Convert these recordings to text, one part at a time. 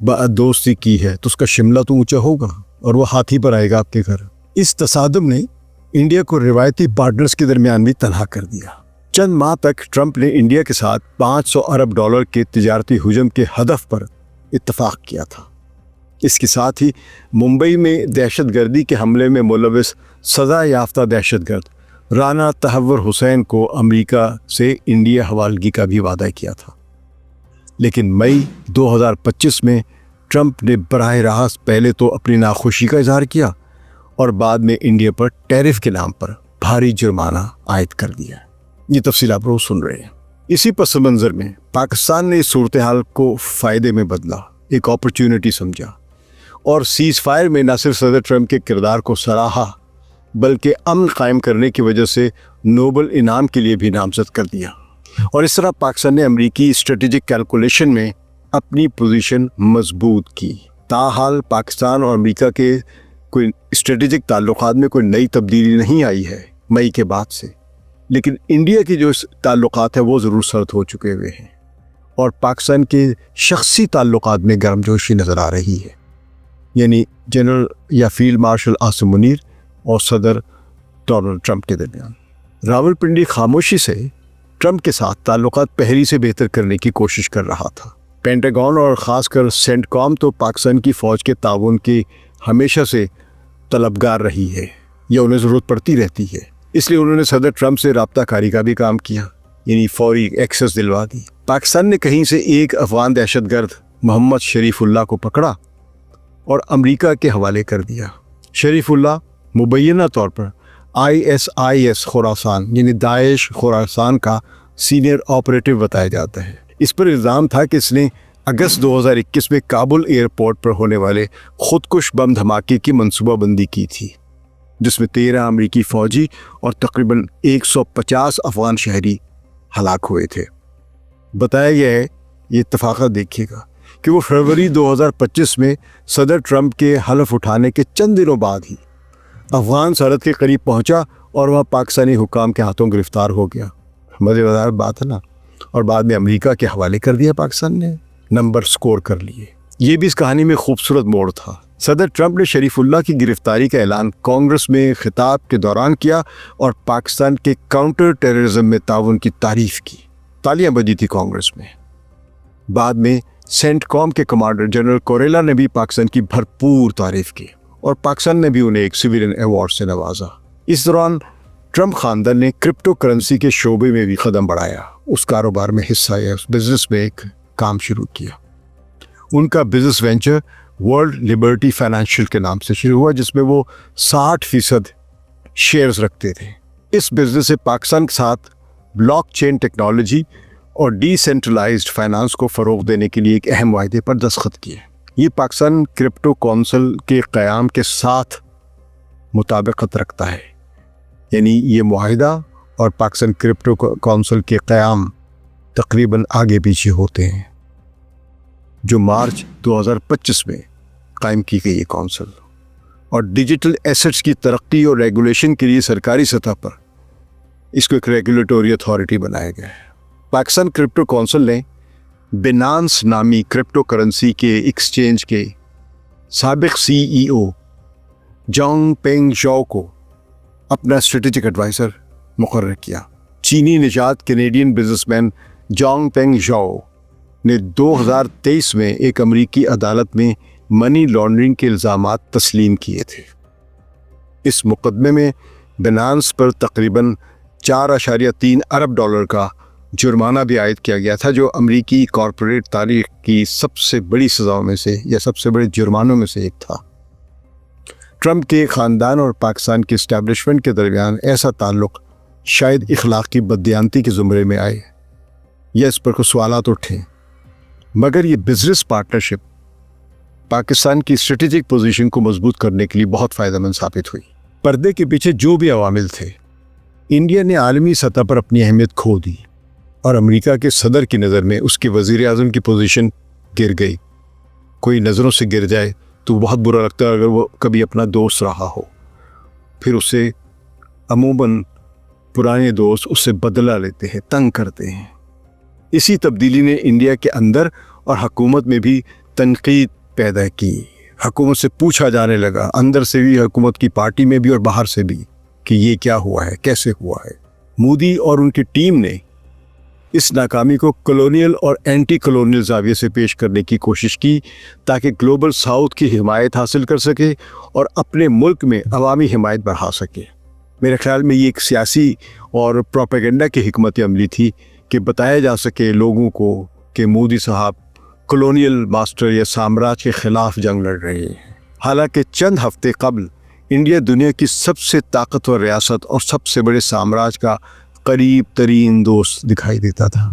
دوستی کی ہے تو اس کا شملہ تو اونچا ہوگا اور وہ ہاتھی پر آئے گا آپ کے گھر۔ اس تصادم نے انڈیا کو روایتی پارٹنرز کے درمیان بھی تنہا کر دیا۔ چند ماہ تک ٹرمپ نے انڈیا کے ساتھ $500 ارب کے تجارتی حجم کے ہدف پر اتفاق کیا تھا۔ اس کے ساتھ ہی ممبئی میں دہشت گردی کے حملے میں ملوث سزا یافتہ دہشت گرد رانا تحور حسین کو امریکہ سے انڈیا حوالگی کا بھی وعدہ کیا تھا، لیکن مئی 2025 میں ٹرمپ نے براہ راست پہلے تو اپنی ناخوشی کا اظہار کیا اور بعد میں انڈیا پر ٹیرف کے نام پر بھاری جرمانہ عائد کر دیا۔ یہ تفصیل آپ روز سن رہے ہیں۔ اسی پس منظر میں پاکستان نے اس صورتحال کو فائدے میں بدلا، ایک اپرچونٹی سمجھا اور سیز فائر میں نہ صرف صدر ٹرمپ کے کردار کو سراہا بلکہ امن قائم کرنے کی وجہ سے نوبل انعام کے لیے بھی نامزد کر دیا، اور اس طرح پاکستان نے امریکی اسٹریٹجک کیلکولیشن میں اپنی پوزیشن مضبوط کی۔ تاحال پاکستان اور امریکہ کے کوئی اسٹریٹجک تعلقات میں کوئی نئی تبدیلی نہیں آئی ہے مئی کے بعد سے، لیکن انڈیا کی جو تعلقات ہیں وہ ضرور سرد ہو چکے ہوئے ہیں اور پاکستان کے شخصی تعلقات میں گرم جوشی نظر آ رہی ہے، یعنی جنرل یا فیلڈ مارشل عاصم منیر اور صدر ڈونلڈ ٹرمپ کے درمیان۔ راولپنڈی خاموشی سے ٹرمپ کے ساتھ تعلقات پہلی سے بہتر کرنے کی کوشش کر رہا تھا۔ پینٹاگون اور خاص کر سینٹ کام تو پاکستان کی فوج کے تعاون کی ہمیشہ سے طلبگار رہی ہے یا انہیں ضرورت پڑتی رہتی ہے، اس لیے انہوں نے صدر ٹرمپ سے رابطہ کاری کا بھی کام کیا، یعنی فوری ایکسس دلوا دی۔ پاکستان نے کہیں سے ایک افغان دہشت گرد محمد شریف اللہ کو پکڑا اور امریکہ کے حوالے کر دیا۔ شریف اللہ مبینہ طور پر ISIS خراسان یعنی داعش خراسان کا سینئر آپریٹو بتایا جاتا ہے۔ اس پر الزام تھا کہ اس نے اگست 2021 میں کابل ایئرپورٹ پر ہونے والے خودکش بم دھماکے کی منصوبہ بندی کی تھی، جس میں 13 امریکی فوجی اور تقریباً 150 افغان شہری ہلاک ہوئے تھے۔ بتایا گیا ہے، یہ اتفاقات دیکھیے گا، کہ وہ فروری 2025 میں صدر ٹرمپ کے حلف اٹھانے کے چند دنوں بعد ہی افغان سرحد کے قریب پہنچا اور وہاں پاکستانی حکام کے ہاتھوں گرفتار ہو گیا۔ مزیدار بات ہے نا، اور بعد میں امریکہ کے حوالے کر دیا۔ پاکستان نے نمبر سکور کر لیے۔ یہ بھی اس کہانی میں خوبصورت موڑ تھا۔ صدر ٹرمپ نے شریف اللہ کی گرفتاری کا اعلان کانگریس میں خطاب کے دوران کیا اور پاکستان کے کاؤنٹر ٹیررزم میں تعاون کی تعریف کی۔ تالیاں بجی تھی کانگریس میں۔ بعد میں سینٹ کام کے کمانڈر جنرل کوریلا نے بھی پاکستان کی بھرپور تعریف کی اور پاکستان نے بھی انہیں ایک سویرین ایوارڈ سے نوازا۔ اس دوران ٹرمپ خاندان نے کرپٹو کرنسی کے شعبے میں بھی قدم بڑھایا، اس کاروبار میں حصہ لیا، اس بزنس میں ایک کام شروع کیا۔ ان کا business venture world Liberty financial کے نام سے شروع ہوا، جس میں وہ 60% شیئرز رکھتے تھے۔ اس بزنس سے پاکستان کے ساتھ بلاک چین ٹیکنالوجی اور ڈی سینٹرلائزڈ فائنانس کو فروغ دینے کے لیے ایک اہم معاہدے پر دستخط کیے۔ یہ پاکستان کرپٹو کونسل کے قیام کے ساتھ مطابقت رکھتا ہے، یعنی یہ معاہدہ اور پاکستان کرپٹو کونسل کے قیام تقریباً آگے پیچھے ہوتے ہیں، جو مارچ 2025 میں قائم کی گئی ہے کونسل، اور ڈیجیٹل ایسٹس کی ترقی اور ریگولیشن کے لیے سرکاری سطح پر اس کو ایک ریگولیٹوری اتھارٹی بنایا گیا ہے۔ پاکستان کرپٹو کونسل نے بینانس نامی کرپٹو کرنسی کے ایکسچینج کے سابق CEO جانگ پینگ ژاؤ کو اپنا اسٹریٹجک ایڈوائزر مقرر کیا۔ چینی نژاد کینیڈین بزنس مین جانگ پینگ ژاؤ نے 2023 میں ایک امریکی عدالت میں منی لانڈرنگ کے الزامات تسلیم کیے تھے۔ اس مقدمے میں بینانس پر تقریباً $4.3 ارب کا جرمانہ بھی عائد کیا گیا تھا، جو امریکی کارپوریٹ تاریخ کی سب سے بڑی سزاؤں میں سے یا سب سے بڑے جرمانوں میں سے ایک تھا۔ ٹرمپ کے خاندان اور پاکستان کی اسٹیبلشمنٹ کے درمیان ایسا تعلق شاید اخلاقی بددیانتی کے زمرے میں آئے یا اس پر کچھ سوالات اٹھے، مگر یہ بزنس پارٹنرشپ پاکستان کی اسٹریٹجک پوزیشن کو مضبوط کرنے کے لیے بہت فائدہ مند ثابت ہوئی۔ پردے کے پیچھے جو بھی عوامل تھے، انڈیا نے عالمی سطح پر اپنی اہمیت کھو دی اور امریکہ کے صدر کی نظر میں اس کے وزیر اعظم کی پوزیشن گر گئی۔ کوئی نظروں سے گر جائے تو بہت برا لگتا ہے اگر وہ کبھی اپنا دوست رہا ہو، پھر اسے عموماً پرانے دوست اس سے بدلہ لیتے ہیں، تنگ کرتے ہیں۔ اسی تبدیلی نے انڈیا کے اندر اور حکومت میں بھی تنقید پیدا کی، حکومت سے پوچھا جانے لگا، اندر سے بھی حکومت کی پارٹی میں بھی اور باہر سے بھی، کہ یہ کیا ہوا ہے، کیسے ہوا ہے۔ مودی اور ان کی ٹیم نے اس ناکامی کو کلونیل اور اینٹی کلونیل زاویے سے پیش کرنے کی کوشش کی تاکہ گلوبل ساؤتھ کی حمایت حاصل کر سکے اور اپنے ملک میں عوامی حمایت بڑھا سکے۔ میرے خیال میں یہ ایک سیاسی اور پروپیگنڈا کی حکمت عملی تھی کہ بتایا جا سکے لوگوں کو کہ مودی صاحب کلونیل ماسٹر یا سامراج کے خلاف جنگ لڑ رہے ہیں۔ حالانکہ چند ہفتے قبل انڈیا دنیا کی سب سے طاقتور ریاست اور سب سے بڑے سامراج کا قریب ترین دوست دکھائی دیتا تھا۔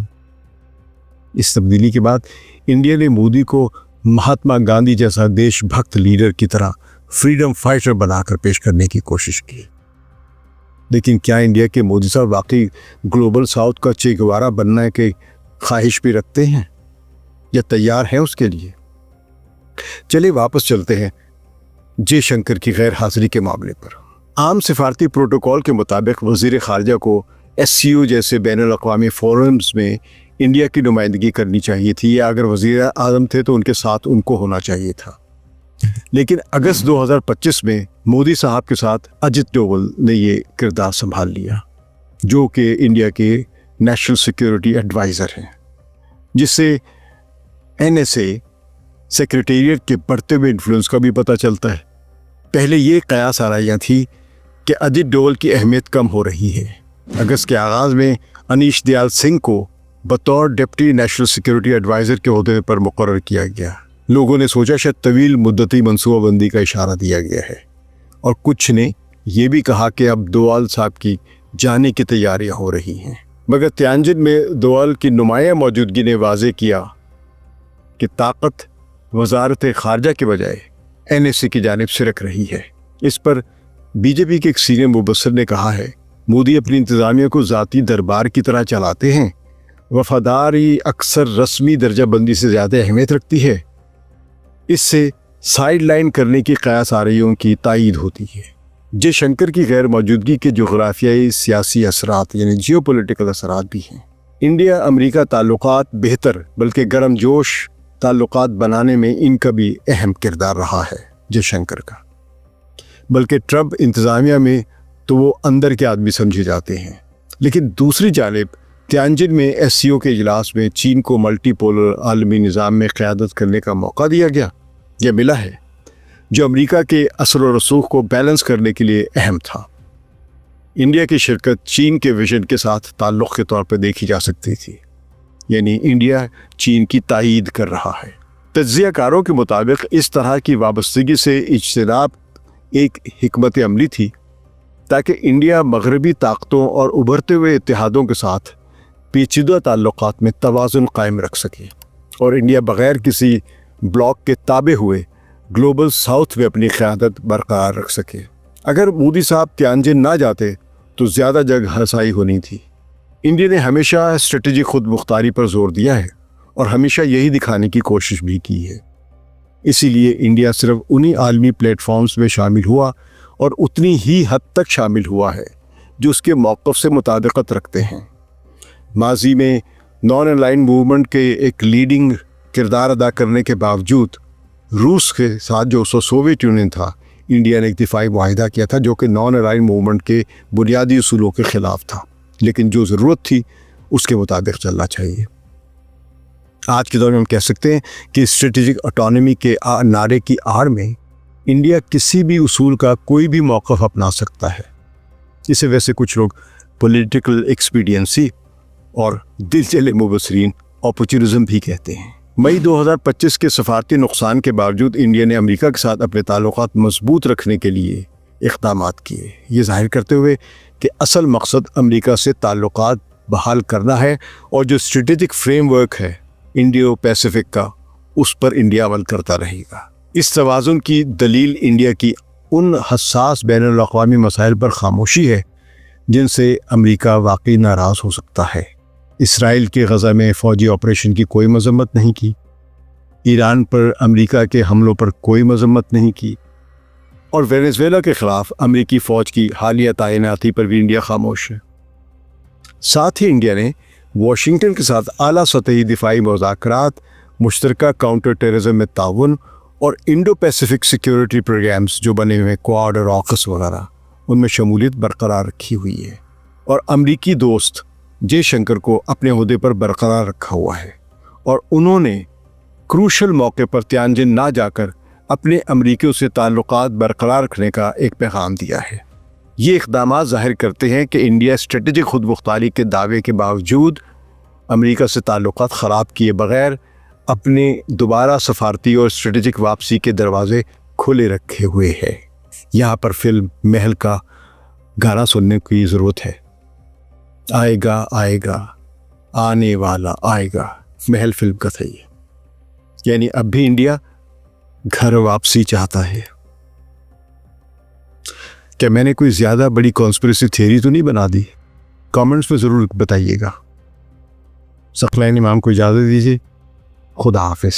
اس تبدیلی کے بعد انڈیا نے مودی کو مہاتما گاندھی جیسا دیش بھکت لیڈر کی طرح فریڈم فائٹر بنا کر پیش کرنے کی کوشش کی۔ لیکن کیا انڈیا کے مودی صاحب واقعی گلوبل ساؤتھ کا چے گوارا بننے کی خواہش بھی رکھتے ہیں یا تیار ہیں اس کے لیے؟ چلیے واپس چلتے ہیں جے شنکر کی غیر حاضری کے معاملے پر۔ عام سفارتی پروٹوکول کے مطابق وزیر خارجہ کو SCO جیسے بین الاقوامی فورمز میں انڈیا کی نمائندگی کرنی چاہیے تھی، یا اگر وزیر اعظم تھے تو ان کے ساتھ ان کو ہونا چاہیے تھا۔ لیکن اگست 2025 میں مودی صاحب کے ساتھ اجت ڈوول نے یہ کردار سنبھال لیا، جو کہ انڈیا کے نیشنل سیکیورٹی ایڈوائزر ہیں، جس سے NSA سیکریٹریٹ کے بڑھتے ہوئے انفلوئنس کا بھی پتہ چلتا ہے۔ پہلے یہ قیاس آرائیاں تھی کہ اجت ڈوول کی اہمیت کم ہو رہی ہے۔ اگست کے آغاز میں انیش دیال سنگھ کو بطور ڈپٹی نیشنل سیکیورٹی ایڈوائزر کے عہدے پر مقرر کیا گیا۔ لوگوں نے سوچا شاید طویل مدتی منصوبہ بندی کا اشارہ دیا گیا ہے، اور کچھ نے یہ بھی کہا کہ اب ڈوول صاحب کی جانے کی تیاریاں ہو رہی ہیں۔ مگر تیانجن میں ڈوول کی نمایاں موجودگی نے واضح کیا کہ طاقت وزارت خارجہ کے بجائے NSA کی جانب سے رکھ رہی ہے۔ اس پر BJP کے ایک سینئر مبصر نے کہا ہے، مودی اپنی انتظامیہ کو ذاتی دربار کی طرح چلاتے ہیں، وفاداری اکثر رسمی درجہ بندی سے زیادہ اہمیت رکھتی ہے، اس سے سائیڈ لائن کرنے کی قیاس آرائیوں کی تائید ہوتی ہے۔ جے شنکر کی غیر موجودگی کے جغرافیائی سیاسی اثرات یعنی جیو پولیٹیکل اثرات بھی ہیں۔ انڈیا امریکہ تعلقات بہتر بلکہ گرم جوش تعلقات بنانے میں ان کا بھی اہم کردار رہا ہے جے شنکر کا، بلکہ ٹرمپ انتظامیہ میں تو وہ اندر کے آدمی سمجھے جاتے ہیں۔ لیکن دوسری جانب تیانجن میں SCO کے اجلاس میں چین کو ملٹی پولر عالمی نظام میں قیادت کرنے کا موقع دیا گیا یا ملا ہے، جو امریکہ کے اثر و رسوخ کو بیلنس کرنے کے لیے اہم تھا۔ انڈیا کی شرکت چین کے ویژن کے ساتھ تعلق کے طور پر دیکھی جا سکتی تھی، یعنی انڈیا چین کی تائید کر رہا ہے۔ تجزیہ کاروں کے مطابق اس طرح کی وابستگی سے اجتناب ایک حکمت عملی تھی تاکہ انڈیا مغربی طاقتوں اور ابھرتے ہوئے اتحادوں کے ساتھ پیچیدہ تعلقات میں توازن قائم رکھ سکے، اور انڈیا بغیر کسی بلاک کے تابع ہوئے گلوبل ساؤتھ میں اپنی قیادت برقرار رکھ سکے۔ اگر مودی صاحب تیانجن نہ جاتے تو زیادہ جگ ہنسائی ہونی تھی۔ انڈیا نے ہمیشہ اسٹریٹجی خود مختاری پر زور دیا ہے اور ہمیشہ یہی دکھانے کی کوشش بھی کی ہے۔ اسی لیے انڈیا صرف انہی عالمی پلیٹ فارمز میں شامل ہوا اور اتنی ہی حد تک شامل ہوا ہے جو اس کے موقف سے مطابقت رکھتے ہیں۔ ماضی میں نان الائن موومنٹ کے ایک لیڈنگ کردار ادا کرنے کے باوجود روس کے ساتھ جو سوویت یونین تھا، انڈیا نے ایک دفاعی معاہدہ کیا تھا جو کہ نان الائن موومنٹ کے بنیادی اصولوں کے خلاف تھا، لیکن جو ضرورت تھی اس کے مطابق چلنا چاہیے۔ آج کے دور میں ہم کہہ سکتے ہیں کہ اسٹریٹجک آٹونومی کے نعرے کی آڑ میں انڈیا کسی بھی اصول کا کوئی بھی موقف اپنا سکتا ہے۔ اسے ویسے کچھ لوگ پولیٹیکل ایکسپیڈینسی اور دل چلے مبصرین اپورچونزم بھی کہتے ہیں۔ مئی 2025 کے سفارتی نقصان کے باوجود انڈیا نے امریکہ کے ساتھ اپنے تعلقات مضبوط رکھنے کے لیے اقدامات کیے، یہ ظاہر کرتے ہوئے کہ اصل مقصد امریکہ سے تعلقات بحال کرنا ہے، اور جو اسٹریٹجک فریم ورک ہے انڈو پیسیفک کا، اس پر انڈیا عمل کرتا رہے گا۔ اس توازن کی دلیل انڈیا کی ان حساس بین الاقوامی مسائل پر خاموشی ہے جن سے امریکہ واقعی ناراض ہو سکتا ہے۔ اسرائیل کے غزہ میں فوجی آپریشن کی کوئی مذمت نہیں کی، ایران پر امریکہ کے حملوں پر کوئی مذمت نہیں کی، اور وینزویلا کے خلاف امریکی فوج کی حالیہ تعیناتی پر بھی انڈیا خاموش ہے۔ ساتھ ہی انڈیا نے واشنگٹن کے ساتھ اعلیٰ سطحی دفاعی مذاکرات مشترکہ کاؤنٹر ٹیررزم میں تعاون اور انڈو پیسیفک سیکیورٹی پروگرامز جو بنے ہوئے ہیں کوآڈ اور آکس وغیرہ، ان میں شمولیت برقرار رکھی ہوئی ہے، اور امریکی دوست جے شنکر کو اپنے عہدے پر برقرار رکھا ہوا ہے، اور انہوں نے کروشل موقع پر تیانجن نہ جا کر اپنے امریکیوں سے تعلقات برقرار رکھنے کا ایک پیغام دیا ہے۔ یہ اقدامات ظاہر کرتے ہیں کہ انڈیا اسٹریٹجک خود مختاری کے دعوے کے باوجود امریکہ سے تعلقات خراب کیے بغیر اپنے دوبارہ سفارتی اور اسٹریٹجک واپسی کے دروازے کھلے رکھے ہوئے ہے۔ یہاں پر فلم محل کا گانا سننے کی ضرورت ہے۔ آئے گا آئے گا آنے والا آئے گا، محل فلم کا تھا یہ۔ یعنی اب بھی انڈیا گھر واپسی چاہتا ہے۔ کیا میں نے کوئی زیادہ بڑی کانسپریسی تھیوری تو نہیں بنا دی؟ کامنٹس میں ضرور بتائیے گا۔ ثقلین امام کو اجازت دیجیے، خدا حافظ۔